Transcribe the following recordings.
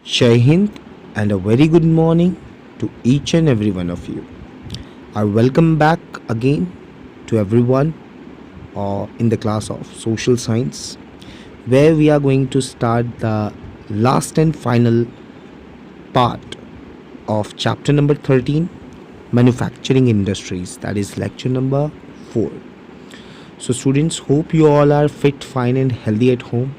Jai Hind and a very good morning to each and every one of you. I welcome back again to everyone in the class of Social Science, where we are going to start the last and final part of chapter number 13, Manufacturing Industries, that is lecture number 4. So students, hope you all are fit, fine and healthy at home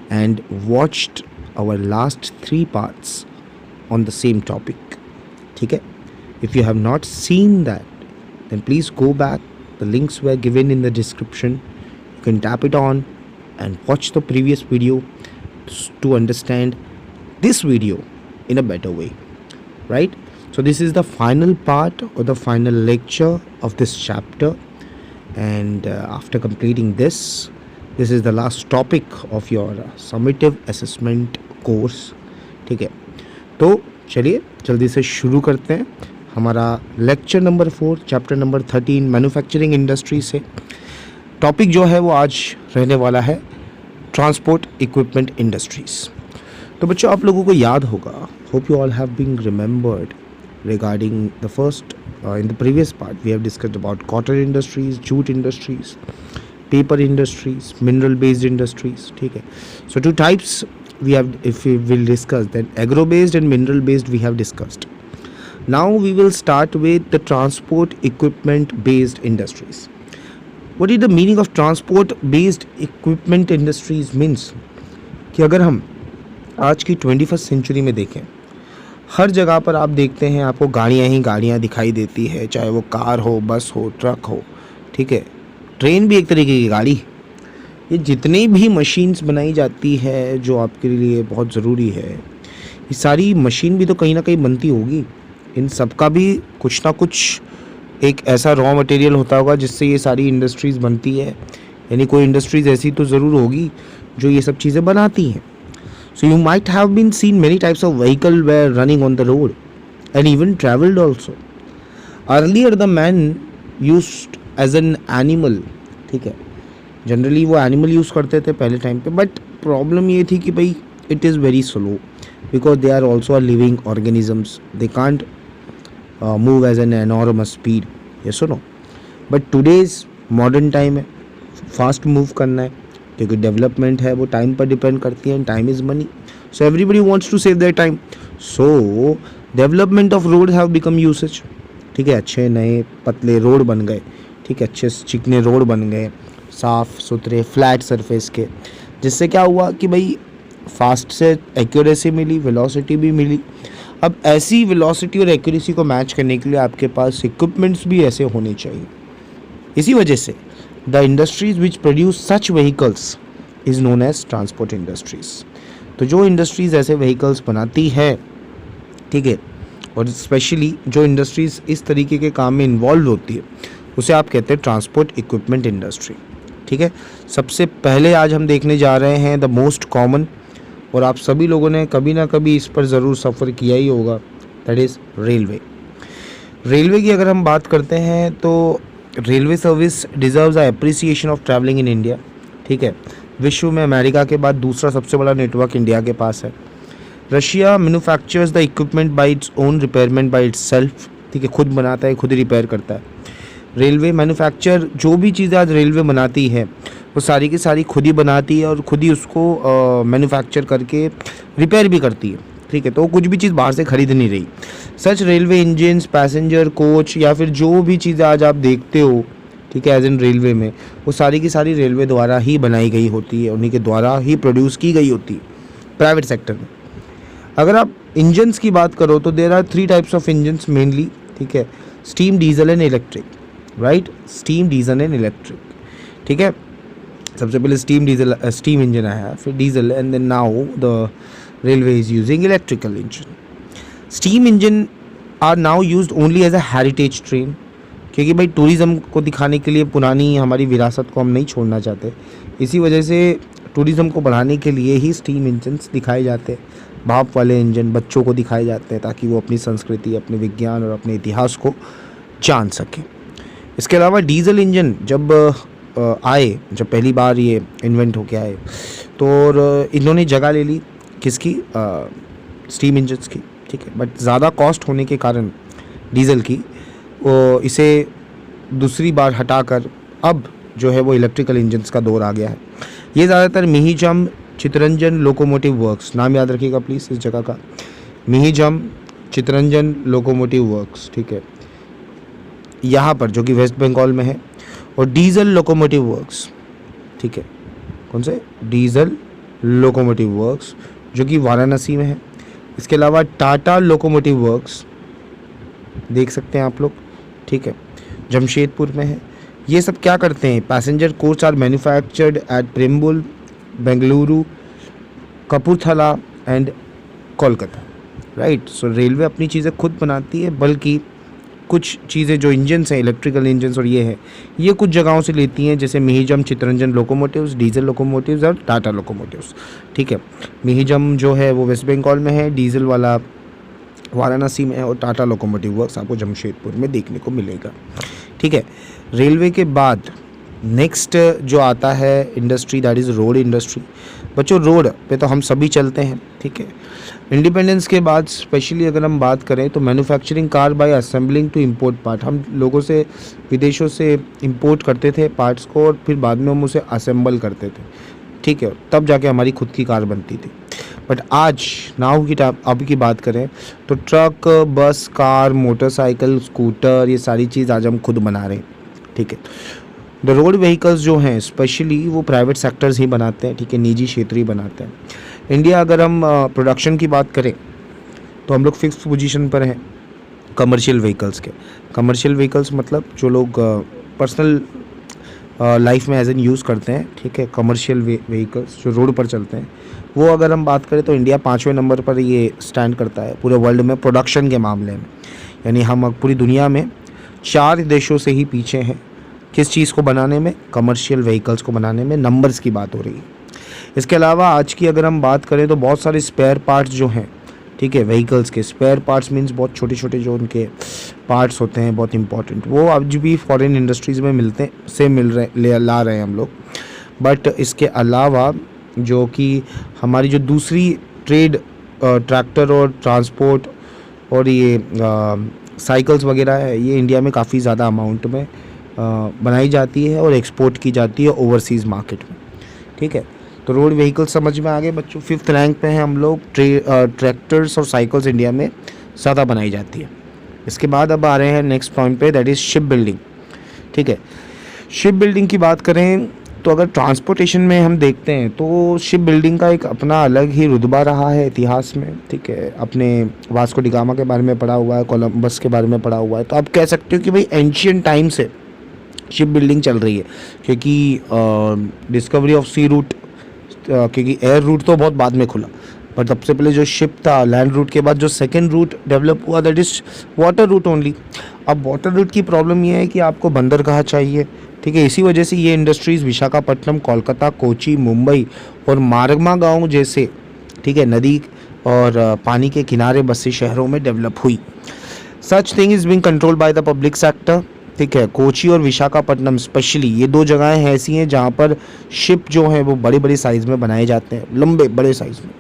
and watched our last 3 parts on the same topic. Okay? If you have not seen that, then please go back. The links were given in the description. You can tap it on and watch the previous video to understand this video in a better way. Right? So this is the final part or the final lecture of this chapter, and after completing this is the last topic of your summative assessment course. ठीक है, तो चलिए जल्दी से शुरू करते हैं हमारा lecture number 4 chapter number 13 manufacturing industry से. टॉपिक जो है वो आज रहने वाला है ट्रांसपोर्ट इक्विपमेंट इंडस्ट्रीज़. तो बच्चों, आप लोगों को याद होगा, hope you all have been remembered regarding the first in the previous part we have discussed about cotton industries, jute industries, paper industries, mineral based industries. ठीक है, so 2 types we have, if we will discuss, then agro based and mineral based we have discussed. Now we will start with the transport equipment based industries. What is the meaning of transport based equipment industries means कि अगर हम आज की 21st century में देखें, हर जगह पर आप देखते हैं आपको गाड़ियाँ ही गाड़ियाँ दिखाई देती है, चाहे वो कार हो, बस हो, ट्रक हो. ठीक है, ट्रेन भी एक तरीके की गाड़ी. ये जितनी भी मशीन्स बनाई जाती है जो आपके लिए बहुत ज़रूरी है, ये सारी मशीन भी तो कहीं ना कहीं बनती होगी. इन सब का भी कुछ ना कुछ एक ऐसा रॉ मटेरियल होता होगा जिससे ये सारी इंडस्ट्रीज़ बनती है. यानी कोई इंडस्ट्रीज़ ऐसी तो ज़रूर होगी जो ये सब चीज़ें बनाती हैं. So you might have been seen many types of vehicle were running on the road and even traveled also. Earlier the man used as an animal. ठीक है, जनरली वो एनिमल यूज़ करते थे पहले टाइम पे, बट प्रॉब्लम ये थी कि भाई it is very slow because they are also are living organisms. They can't move as an enormous speed. Yes और no. But today's modern time है, फास्ट मूव करना है क्योंकि डेवलपमेंट है वो टाइम पर डिपेंड करती है. Time is money, so everybody wants to save their time. So development of road have become usage. ठीक है, अच्छे नए पतले रोड बन गए. ठीक है, अच्छे चिकने रोड बन गए, साफ़ सुथरे फ्लैट सरफेस के, जिससे क्या हुआ कि भाई फास्ट से एक्यूरेसी मिली, वेलोसिटी भी मिली. अब ऐसी वेलोसिटी और एक्यूरेसी को मैच करने के लिए आपके पास इक्विपमेंट्स भी ऐसे होने चाहिए. इसी वजह से the industries which produce such vehicles is known as transport industries. तो जो इंडस्ट्रीज़ ऐसे व्हीकल्स बनाती है, ठीक है, और स्पेशली जो इंडस्ट्रीज़ इस तरीके के काम में इन्वॉल्व होती है, उसे आप कहते हैं ट्रांसपोर्ट इक्विपमेंट इंडस्ट्री. ठीक है, सबसे पहले आज हम देखने जा रहे हैं द मोस्ट कॉमन, और आप सभी लोगों ने कभी ना कभी इस पर ज़रूर सफ़र किया ही होगा, दैट इज़ रेलवे. रेलवे की अगर हम बात करते हैं तो railway service deserves appreciation of travelling in India. ठीक है, विश्व में अमेरिका के बाद दूसरा सबसे बड़ा नेटवर्क इंडिया के पास है. Russia manufactures the equipment by its own, repairment by itself. ठीक है, खुद बनाता है, खुद ही रिपेयर करता है. रेलवे मैन्युफैक्चर जो भी चीज़ें आज रेलवे बनाती है वो सारी की सारी खुद ही बनाती है और खुद ही उसको मैन्युफैक्चर करके रिपेयर भी करती है. ठीक है, तो कुछ भी चीज़ बाहर से खरीद नहीं रही. सच रेलवे इंजन्स, पैसेंजर कोच या फिर जो भी चीज़ें आज आप देखते हो, ठीक है, एज इन रेलवे में, वो सारी की सारी रेलवे द्वारा ही बनाई गई होती है, उन्हीं के द्वारा ही प्रोड्यूस की गई होती है प्राइवेट सेक्टर में. अगर आप इंजन्स की बात करो तो there are 3 types of engines mainly. ठीक है, steam, diesel and electric. Right, steam, diesel and electric. ठीक है, सबसे पहले स्टीम इंजन आया, फिर diesel, and then now the railway is using electrical engine. Steam engine are now used only as a heritage train, क्योंकि भाई tourism को दिखाने के लिए पुरानी हमारी विरासत को हम नहीं छोड़ना चाहते. इसी वजह से टूरिज़्म को बढ़ाने के लिए ही स्टीम इंजन्स दिखाए जाते हैं. भाप वाले इंजन बच्चों को दिखाए जाते हैं ताकि वो अपनी संस्कृति, अपने विज्ञान और अपने इतिहास को जान सकें. इसके अलावा डीजल इंजन जब जब पहली बार ये इन्वेंट होके आए तो इन्होंने जगह ले ली किसकी, स्टीम इंजन्स की, ठीक है, बट ज़्यादा कॉस्ट होने के कारण डीजल की वो इसे दूसरी बार हटाकर अब जो है वो इलेक्ट्रिकल इंजन्स का दौर आ गया है। ये ज़्यादातर मिहिजम चितरंजन लोकोमोटिव वर्क्स, नाम याद रखिएगा प्लीज़ इस जगह का, मिहिजम चितरंजन लोकोमोटिव वर्क्स, ठीक है, यहाँ पर जो कि वेस्ट बंगाल में है, और डीजल लोकोमोटिव वर्क्स, ठीक है, कौन से, डीजल लोकोमोटिव वर्क्स जो कि वाराणसी में है। इसके अलावा टाटा लोकोमोटिव वर्क्स देख सकते हैं आप लोग, ठीक है, जमशेदपुर में है। ये सब क्या करते हैं, passenger coach are manufactured at Perambur, Bengaluru, Kapurthala and Kolkata, right. So railway अपनी चीज़ें खुद बनाती है, बल्कि कुछ चीज़ें जो इंजन्स हैं, इलेक्ट्रिकल इंजन्स और ये है, ये कुछ जगहों से लेती हैं, जैसे मिहिजम चितरंजन लोकोमोटिव्स, डीजल लोकोमोटिव्स और टाटा लोकोमोटिव्स, ठीक है। मिहिजम जो है वो वेस्ट बंगाल में है, डीजल वाला वाराणसी में है, और टाटा लोकोमोटिव वर्क्स आपको जमशेदपुर में देखने को मिलेगा, ठीक है। रेलवे के बाद नेक्स्ट जो आता है industry, that is road industry. बच्चों रोड पे तो हम सभी चलते हैं, ठीक है। इंडिपेंडेंस के बाद स्पेशली अगर हम बात करें तो manufacturing car by assembling to import part, हम लोगों से विदेशों से इंपोर्ट करते थे पार्ट्स को, और फिर बाद में हम उसे असेंबल करते थे, ठीक है, तब जाके हमारी खुद की कार बनती थी। बट आज नाउ की टाइम अब की बात करें तो ट्रक, बस, कार, मोटरसाइकिल, स्कूटर, ये सारी चीज़ आज हम खुद बना रहे हैं, ठीक है। द रोड व्हीकल्स जो हैं स्पेशली वो प्राइवेट सेक्टर्स ही बनाते हैं, ठीक है, निजी क्षेत्र ही बनाते हैं। इंडिया अगर हम प्रोडक्शन की बात करें तो हम लोग फिक्स पोजीशन पर हैं कमर्शियल व्हीकल्स के। कमर्शियल व्हीकल्स मतलब जो लोग पर्सनल लाइफ में एज एन यूज़ करते हैं, ठीक है, कमर्शियल व्हीकल्स जो रोड पर चलते हैं, वो अगर हम बात करें तो इंडिया 5वें नंबर पर ये स्टैंड करता है पूरे वर्ल्ड में प्रोडक्शन के मामले में। यानी हम पूरी दुनिया में 4 देशों से ही पीछे हैं किस चीज़ को बनाने में, कमर्शियल व्हीकल्स को बनाने में, नंबर्स की बात हो रही है। इसके अलावा आज की अगर हम बात करें तो बहुत सारे स्पेयर पार्ट्स जो हैं, ठीक है, व्हीकल्स के स्पेयर पार्ट्स मींस बहुत छोटे छोटे जो उनके पार्ट्स होते हैं बहुत इंपॉर्टेंट, वो आज भी फॉरेन इंडस्ट्रीज़ में मिल रहे ला रहे हैं हम लोग। बट इसके अलावा जो कि हमारी जो दूसरी ट्रेड, ट्रैक्टर और ट्रांसपोर्ट और ये साइकिल्स वगैरह है, ये इंडिया में काफ़ी ज़्यादा अमाउंट में बनाई जाती है और एक्सपोर्ट की जाती है ओवरसीज़ मार्केट में, ठीक है। तो रोड व्हीकल समझ में आ गए बच्चों। 5th रैंक पे हैं हम लोग। ट्रैक्टर्स और साइकिल्स इंडिया में ज़्यादा बनाई जाती है। इसके बाद अब आ रहे हैं नेक्स्ट पॉइंट पे, दैट इज़ शिप बिल्डिंग, ठीक है। शिप बिल्डिंग की बात करें तो अगर ट्रांसपोर्टेशन में हम देखते हैं तो शिप बिल्डिंग का एक अपना अलग ही रुतबा रहा है इतिहास में, ठीक है। अपने वास्को डी गामा के बारे में पढ़ा हुआ है, कोलंबस के बारे में पढ़ा हुआ है, तो आप कह सकते हो कि भाई एंशियंट टाइम से शिप बिल्डिंग चल रही है, क्योंकि डिस्कवरी ऑफ सी रूट, क्योंकि एयर रूट तो बहुत बाद में खुला, पर सबसे पहले जो शिप था लैंड रूट के बाद जो सेकेंड रूट डेवलप हुआ that is water route only. अब वाटर रूट की प्रॉब्लम ये है कि आपको बंदरगाह चाहिए, ठीक है। इसी वजह से ये इंडस्ट्रीज़ विशाखापट्टनम, कोलकाता, कोची, मुंबई और मारगमा गांव जैसे, ठीक है, नदी और पानी के किनारे बसे शहरों में डेवलप हुई। Such thing is being controlled by the public sector, ठीक है। कोची और विशाखापट्टनम स्पेशली ये 2 जगहें ऐसी हैं जहाँ पर शिप जो है वो बड़े बड़े साइज़ में बनाए जाते हैं, लंबे बड़े साइज़ में,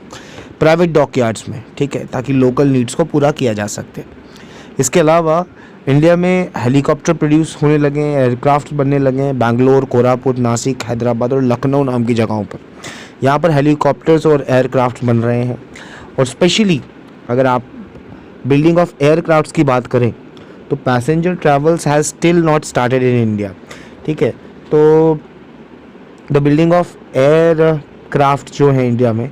प्राइवेट डॉकयार्ड्स में, ठीक है, ताकि लोकल नीड्स को पूरा किया जा सके। इसके अलावा इंडिया में हेलीकॉप्टर प्रोड्यूस होने लगे हैं, एयरक्राफ्ट बनने लगे हैं, बैंगलोर, कोरापुट, नासिक, हैदराबाद और लखनऊ नाम की जगहों पर। यहाँ पर हेलीकॉप्टर्स और एयरक्राफ्ट बन रहे हैं। और स्पेशली अगर आप बिल्डिंग ऑफ एयरक्राफ्ट्स की बात करें तो passenger travels has still not started in India, ठीक है। तो द बिल्डिंग ऑफ एयरक्राफ्ट जो है इंडिया में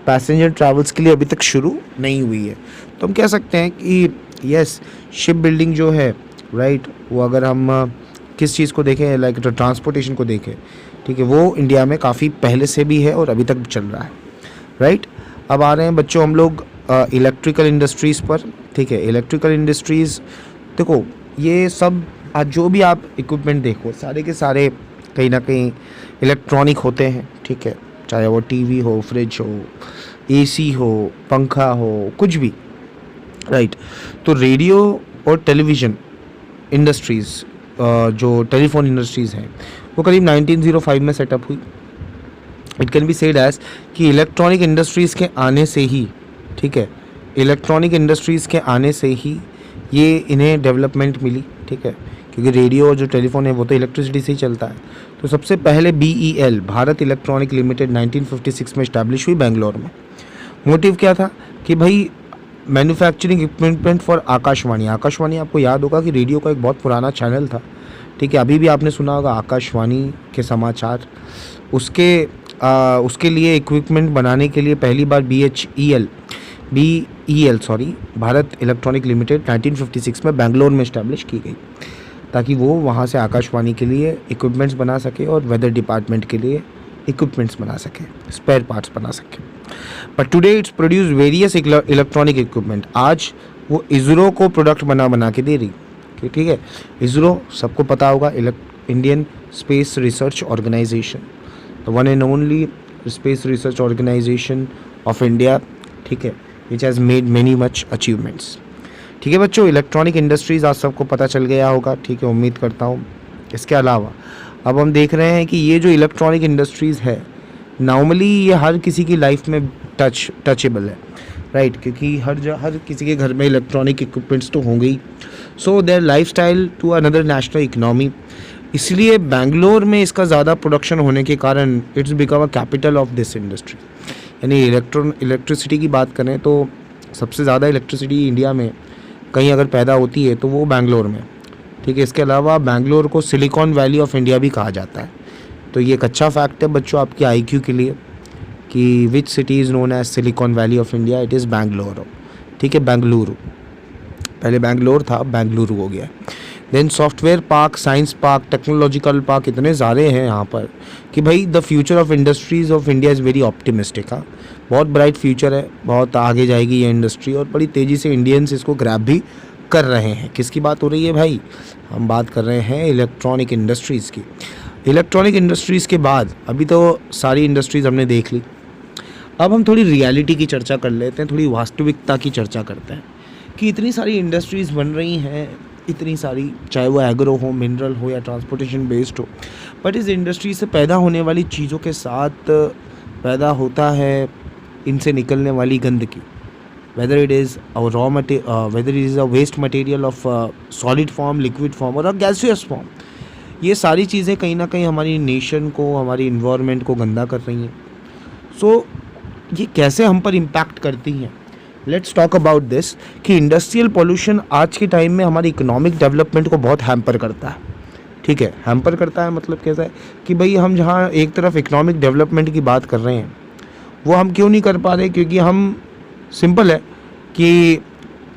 पैसेंजर ट्रैवल्स के लिए अभी तक शुरू नहीं हुई है। तो हम कह सकते हैं कि यस, शिप बिल्डिंग जो है, राइट, वो अगर हम किस चीज़ को देखें, लाइक ट्रांसपोर्टेशन को देखें, ठीक है, वो इंडिया में काफ़ी पहले से भी है और अभी तक चल रहा है, राइट। अब आ रहे हैं बच्चों हम लोग इलेक्ट्रिकल इंडस्ट्रीज़ पर, ठीक है। इलेक्ट्रिकल इंडस्ट्रीज़ देखो, ये सब आज जो भी आप इक्विपमेंट देखो सारे के सारे कहीं ना कहीं इलेक्ट्रॉनिक होते हैं, ठीक है, चाहे वो टीवी हो, फ्रिज हो, एसी हो, पंखा हो, कुछ भी, राइट। तो रेडियो और टेलीविज़न इंडस्ट्रीज़, जो टेलीफोन इंडस्ट्रीज़ हैं, वो करीब 1905 में सेटअप हुई। It can be said as कि इलेक्ट्रॉनिक इंडस्ट्रीज़ के आने से ही, ठीक है, इलेक्ट्रॉनिक इंडस्ट्रीज़ के आने से ही ये इन्हें डेवलपमेंट मिली, ठीक है, क्योंकि रेडियो और जो टेलीफोन है वो तो इलेक्ट्रिसिटी से ही चलता है। तो सबसे पहले BEL भारत इलेक्ट्रॉनिक लिमिटेड 1956 में इस्टेब्लिश हुई बेंगलोर में। मोटिव क्या था कि भाई manufacturing equipment for Akashvani. Akashvani आपको याद होगा कि रेडियो का एक बहुत पुराना चैनल था, ठीक है, अभी भी आपने सुना होगा आकाशवाणी के समाचार। उसके लिए इक्विपमेंट बनाने के लिए पहली बार BEL भारत इलेक्ट्रॉनिक लिमिटेड 1956 में बेंगलोर में इस्टेब्लिश की गई, ताकि वो वहाँ से आकाशवाणी के लिए इक्विपमेंट्स बना सके और वेदर डिपार्टमेंट के लिए इक्विपमेंट्स बना सके, स्पेयर पार्ट्स बना सके। But today it's produce various electronic equipment. आज वो इसरो को प्रोडक्ट बना के दे रही, ठीक है। इसरो सबको पता होगा, Indian space research organisation, the one and only space research organisation of India, ठीक है, which has made many much achievements. ठीक है बच्चों, इलेक्ट्रॉनिक इंडस्ट्रीज़ आज सबको पता चल गया होगा, ठीक है, उम्मीद करता हूँ। इसके अलावा अब हम देख रहे हैं कि ये जो इलेक्ट्रॉनिक इंडस्ट्रीज़ है, नॉर्मली ये हर किसी की लाइफ में टचेबल है, राइट, क्योंकि हर किसी के घर में इलेक्ट्रॉनिक इक्विपमेंट्स तो होंगे ही। So there lifestyle to another national economy, इसलिए बेंगलोर में इसका ज़्यादा प्रोडक्शन होने के कारण it's become a capital of this industry. यानी इलेक्ट्रिसिटी की बात करें तो सबसे ज़्यादा इलेक्ट्रिसिटी इंडिया में कहीं अगर पैदा होती है तो वो बेंगलोर में, ठीक है। इसके अलावा बेंगलोर को सिलिकॉन वैली ऑफ इंडिया भी कहा जाता है। तो ये एक अच्छा फैक्ट है बच्चों आपके IQ के लिए कि which city is known as Silicon Valley of India, it is Bengaluru, ठीक है, बेंगलुरु, पहले बेंगलोर था, बेंगलुरु हो गया। Then software park, science park, technological park, इतने सारे हैं यहाँ पर कि भाई the future of industries of India is very optimistic. हाँ, बहुत ब्राइट फ्यूचर है, बहुत आगे जाएगी ये इंडस्ट्री और बड़ी तेज़ी से इंडियंस इसको ग्रैब भी कर रहे हैं। किसकी बात हो रही है भाई? हम बात कर रहे हैं इलेक्ट्रॉनिक इंडस्ट्रीज़ की। इलेक्ट्रॉनिक इंडस्ट्रीज़ के बाद अभी तो सारी इंडस्ट्रीज़ हमने देख ली, अब हम थोड़ी रियलिटी की चर्चा कर लेते हैं, थोड़ी वास्तविकता की चर्चा करते हैं कि इतनी सारी इंडस्ट्रीज़ बन रही हैं, इतनी सारी, चाहे वो एग्रो हो, मिनरल हो या ट्रांसपोर्टेशन बेस्ड हो, बट इस इंडस्ट्री से पैदा होने वाली चीज़ों के साथ पैदा होता है इनसे निकलने वाली गंदगी, whether it is a whether it is a waste material of solid form, liquid form और a gaseous form, ये सारी चीज़ें कहीं ना कहीं हमारी नेशन को, हमारी इन्वायरमेंट को गंदा कर रही हैं। सो ये कैसे हम पर इम्पैक्ट करती हैं? लेट्स टॉक अबाउट दिस कि इंडस्ट्रियल पोल्यूशन आज के टाइम में हमारी इकोनॉमिक डेवलपमेंट को बहुत हैम्पर करता है, ठीक है। हैम्पर करता है मतलब कैसा है कि भाई हम जहाँ एक तरफ इकोनॉमिक डेवलपमेंट की बात कर रहे हैं वो हम क्यों नहीं कर पा रहे? क्योंकि हम, सिंपल है कि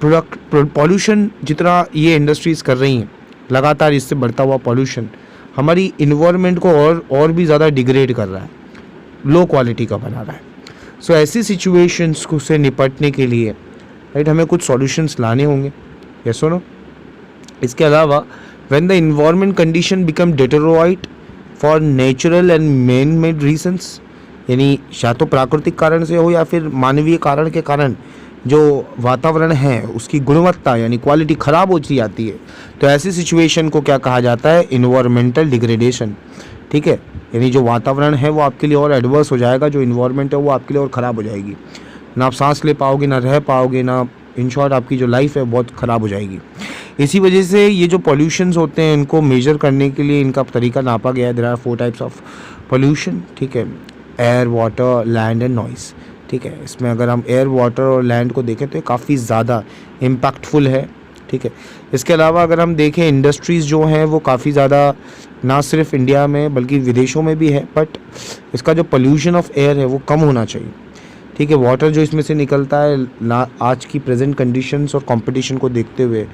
पॉल्यूशन जितना ये इंडस्ट्रीज़ कर रही हैं, लगातार इससे बढ़ता हुआ पॉल्यूशन हमारी इन्वायरमेंट को और भी ज़्यादा डिग्रेड कर रहा है, लो क्वालिटी का बना रहा है। सो ऐसी सिचुएशंस को से निपटने के लिए, राइट, हमें कुछ सॉल्यूशंस लाने होंगे, यस और नो। इसके अलावा when the environment condition become deteriorate for natural and man made reasons, यानी या तो प्राकृतिक कारण से हो या फिर मानवीय कारण के कारण जो वातावरण है उसकी गुणवत्ता यानी क्वालिटी ख़राब होती जाती है, तो ऐसी सिचुएशन को क्या कहा जाता है? इन्वायरमेंटल डिग्रेडेशन, ठीक है। यानी जो वातावरण है वो आपके लिए और एडवर्स हो जाएगा, जो इन्वायरमेंट है वो आपके लिए और ख़राब हो जाएगी, ना आप सांस ले पाओगे, ना रह पाओगे, ना, इन शॉर्ट आपकी जो लाइफ है बहुत ख़राब हो जाएगी। इसी वजह से ये जो पॉल्यूशंस होते हैं इनको मेजर करने के लिए इनका तरीका नापा गया है। There are 4 types of pollution, ठीक है, air, water, land and noise, ठीक है। इसमें अगर हम एयर, वाटर और लैंड को देखें तो ये काफ़ी ज़्यादा इम्पैक्टफुल है, ठीक है। इसके अलावा अगर हम देखें इंडस्ट्रीज़ जो हैं वो काफ़ी ज़्यादा ना सिर्फ इंडिया में बल्कि विदेशों में भी है, बट इसका जो पोल्यूशन ऑफ एयर है वो कम होना चाहिए, ठीक है। वाटर जो इसमें से निकलता है, ना आज की प्रेजेंट कंडीशंस और कंपटीशन को देखते हुए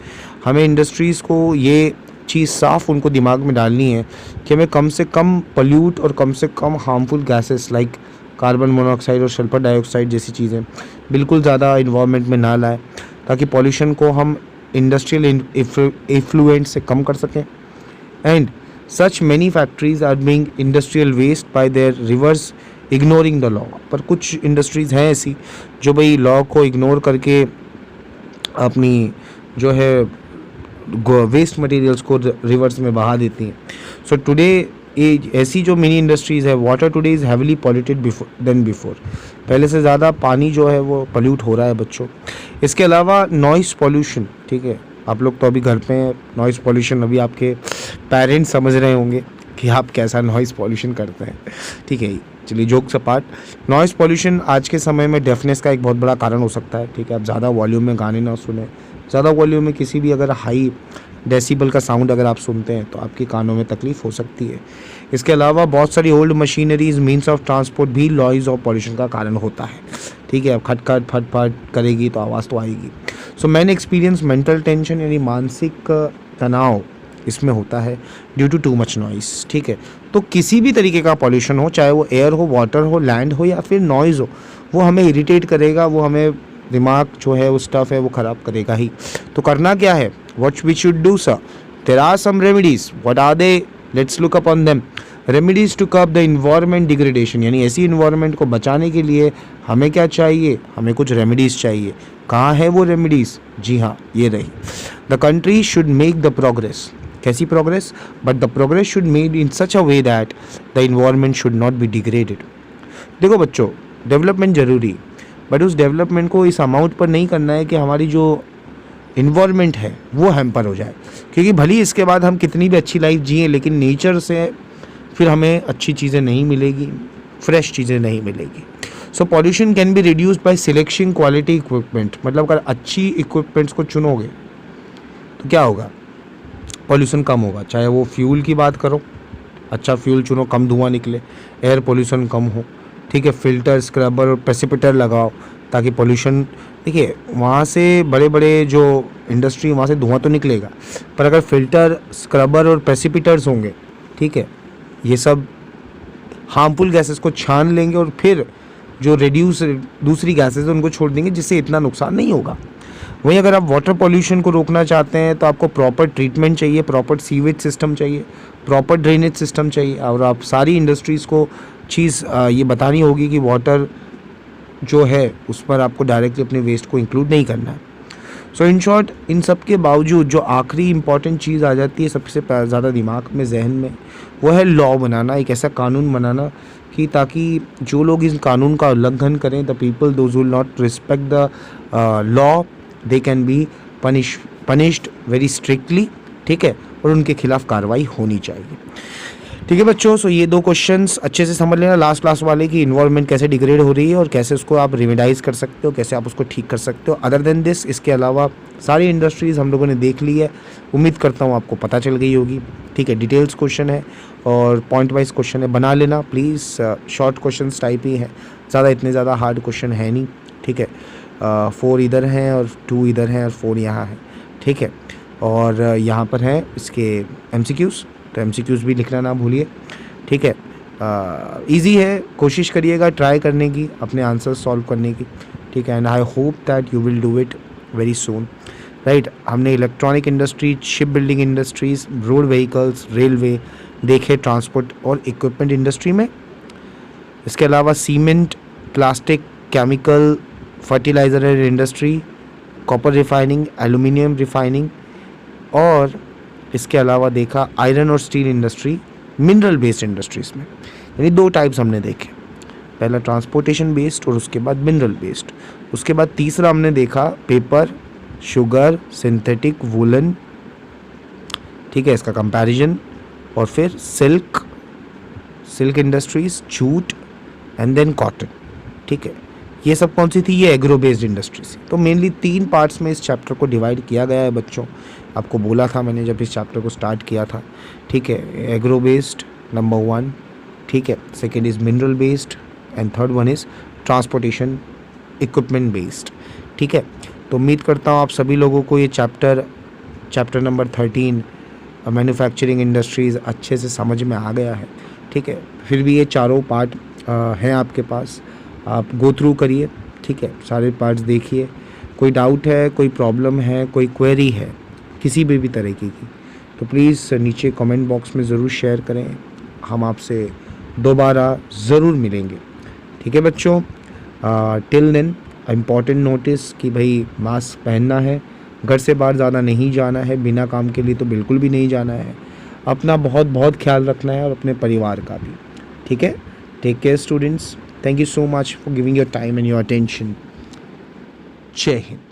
हमें इंडस्ट्रीज़ को ये चीज़ साफ उनको दिमाग में डालनी है कि हमें कम से कम पोल्यूट और कम से कम harmful gases like carbon monoxide और सल्फर डाइऑक्साइड जैसी चीज़ें बिल्कुल ज़्यादा इन्वायरमेंट में ना लाए, ताकि पॉल्यूशन को हम इंडस्ट्रियल इफ्लुएंस से कम कर सकें। And such many factories are being industrial waste by their rivers ignoring the law. पर कुछ इंडस्ट्रीज़ हैं ऐसी जो भाई लॉ को इग्नोर करके अपनी जो है वेस्ट मटेरियल्स को रिवर्स में बहा देती हैं। सो टुडे ऐसी जो मिनी इंडस्ट्रीज़ है, water today is heavily polluted then before. पहले से ज़्यादा पानी जो है वो पॉल्यूट हो रहा है बच्चों। इसके अलावा नॉइज़ पॉल्यूशन, ठीक है, आप लोग तो अभी घर पे हैं, नॉइज़ पॉल्यूशन अभी आपके पेरेंट्स समझ रहे होंगे कि आप कैसा नॉइज़ पॉल्यूशन करते हैं, ठीक है। चलिए जोक्स अपार्ट, नॉइज़ पॉल्यूशन आज के समय में डेफनेस का एक बहुत बड़ा कारण हो सकता है, ठीक है। आप ज़्यादा वॉल्यूम में गाने ना सुने, ज़्यादा वॉल्यूम में किसी भी अगर हाई डेसिबल का साउंड अगर आप सुनते हैं तो आपके कानों में तकलीफ़ हो सकती है। इसके अलावा बहुत सारी old machineries, means of transport भी नॉइज़ और पॉल्यूशन का कारण होता है, ठीक है। अब खटखट फटफट करेगी तो आवाज़ तो आएगी। सो मैंने एक्सपीरियंस मेंटल टेंशन यानी मानसिक तनाव इसमें होता है due to too much noise, ठीक है। तो किसी भी तरीके का पॉल्यूशन हो, चाहे वो एयर हो, वाटर हो, लैंड हो या फिर नॉइज़ हो, वो हमें इरिटेट करेगा, वो हमें दिमाग जो है वो स्टफ़ है वो ख़राब करेगा ही। तो करना क्या है, what we should do sir, there are some remedies, what are they, let's look upon them. Remedies to curb the environment degradation, यानी ऐसी इन्वायरमेंट को बचाने के लिए हमें क्या चाहिए, हमें कुछ रेमेडीज़ चाहिए। कहाँ है वो रेमेडीज़, जी हाँ ये रही। The country should make the progress, कैसी progress, but the progress should made in such a way that the environment should not be degraded. देखो बच्चों, डेवलपमेंट ज़रूरी, बट उस डेवलपमेंट को इस अमाउंट पर नहीं करना है कि हमारी जो इन्वायरमेंट है वो हैम्पर हो जाए, क्योंकि भली इसके बाद हम कितनी भी अच्छी लाइफ जिए लेकिन नेचर से फिर हमें अच्छी चीज़ें नहीं मिलेगी, फ्रेश चीज़ें नहीं मिलेगी। So pollution can be reduce by selection quality equipment, मतलब अगर अच्छी इक्विपमेंट्स को चुनोगे तो क्या होगा, पॉल्यूशन कम होगा। चाहे वो फ्यूल की बात करो, अच्छा फ्यूल चुनो, कम धुआं निकले, एयर पॉल्यूशन कम हो, ठीक है। फिल्टर, स्क्रबर और प्रेसिपिटर लगाओ ताकि पॉल्यूशन, देखिए वहाँ से बड़े बड़े जो इंडस्ट्री वहाँ से धुआं तो निकलेगा, पर अगर फिल्टर, स्क्रबर और प्रेसिपिटर्स होंगे, ठीक है, ये सब हार्मफुल गैसेस को छान लेंगे और फिर जो रिड्यूस दूसरी गैसेस उनको छोड़ देंगे, जिससे इतना नुकसान नहीं होगा। वहीं अगर आप वाटर पॉल्यूशन को रोकना चाहते हैं तो आपको प्रॉपर ट्रीटमेंट चाहिए, प्रॉपर सीवेज सिस्टम चाहिए, प्रॉपर ड्रेनेज सिस्टम चाहिए, और आप सारी इंडस्ट्रीज़ को चीज़ ये बतानी होगी कि वाटर जो है उस पर आपको डायरेक्टली अपने वेस्ट को इंक्लूड नहीं करना है। सो इन शॉर्ट, इन सब के बावजूद जो आखिरी इंपॉर्टेंट चीज़ आ जाती है सबसे ज़्यादा दिमाग में, जहन में, वो है लॉ बनाना, एक ऐसा कानून बनाना कि ताकि जो लोग इस कानून का उल्लंघन करें, the people those will not respect the law, they can be punished very strictly, ठीक है, और उनके खिलाफ कार्रवाई होनी चाहिए, ठीक है बच्चों। सो ये दो क्वेश्चंस अच्छे से समझ लेना लास्ट क्लास वाले कि इन्वायरमेंट कैसे डिग्रेड हो रही है और कैसे उसको आप रिमेडाइज कर सकते हो, कैसे आप उसको ठीक कर सकते हो। अदर देन दिस, इसके अलावा सारी इंडस्ट्रीज़ हम लोगों ने देख ली है, उम्मीद करता हूँ आपको पता चल गई होगी, ठीक है। डिटेल्स क्वेश्चन है और पॉइंट वाइज क्वेश्चन है, बना लेना प्लीज़। शॉर्ट क्वेश्चन टाइप ही है, ज़्यादा इतने ज़्यादा हार्ड क्वेश्चन है नहीं, ठीक है। 4 इधर हैं और 2 इधर हैं और 4 यहाँ हैं, ठीक है। और यहाँ पर हैं इसके MCQs, तो MCQs भी लिखना ना भूलिए, ठीक है। इजी है, कोशिश करिएगा ट्राई करने की, अपने आंसर सॉल्व करने की, ठीक है। And I hope that you will do it very soon, right. हमने electronic industry, ship building industries, road vehicles, railway देखे, ट्रांसपोर्ट और इक्विपमेंट इंडस्ट्री में। इसके अलावा cement, plastic, chemical, fertiliser industry, copper refining, aluminium refining, और इसके अलावा देखा आयरन और steel industry, mineral based industries में। यानी 2 टाइप्स हमने देखे, पहला ट्रांसपोर्टेशन बेस्ड और उसके बाद मिनरल बेस्ड। उसके बाद तीसरा हमने देखा पेपर, शुगर, सिंथेटिक, वुलन, ठीक है, इसका कंपैरिजन, और फिर silk industries, jute and then cotton, ठीक है। ये सब कौन सी थी, ये एग्रो बेस्ड इंडस्ट्रीज। तो मेनली 3 पार्ट्स में इस चैप्टर को डिवाइड किया गया है बच्चों, आपको बोला था मैंने जब इस चैप्टर को स्टार्ट किया था, ठीक है। एग्रो बेस्ड नंबर 1, ठीक है, second is mineral based and third one is transportation equipment based, ठीक है। तो उम्मीद करता हूँ आप सभी लोगों को ये चैप्टर नंबर 13 मैन्युफैक्चरिंग इंडस्ट्रीज़ अच्छे से समझ में आ गया है, ठीक है। फिर भी ये चारों पार्ट हैं आपके पास, आप गो थ्रू करिए, ठीक है, सारे पार्ट्स देखिए। कोई डाउट है, कोई प्रॉब्लम है, कोई क्वेरी है किसी भी तरीके की, तो प्लीज़ नीचे कमेंट बॉक्स में ज़रूर शेयर करें, हम आपसे दोबारा ज़रूर मिलेंगे, ठीक है बच्चों। टिल देन इम्पॉर्टेंट नोटिस कि भाई मास्क पहनना है, घर से बाहर ज़्यादा नहीं जाना है, बिना काम के लिए तो बिल्कुल भी नहीं जाना है। अपना बहुत बहुत ख्याल रखना है और अपने परिवार का भी। ठीक है, take care students, thank you so much for giving your time and your attention. जय हिंद।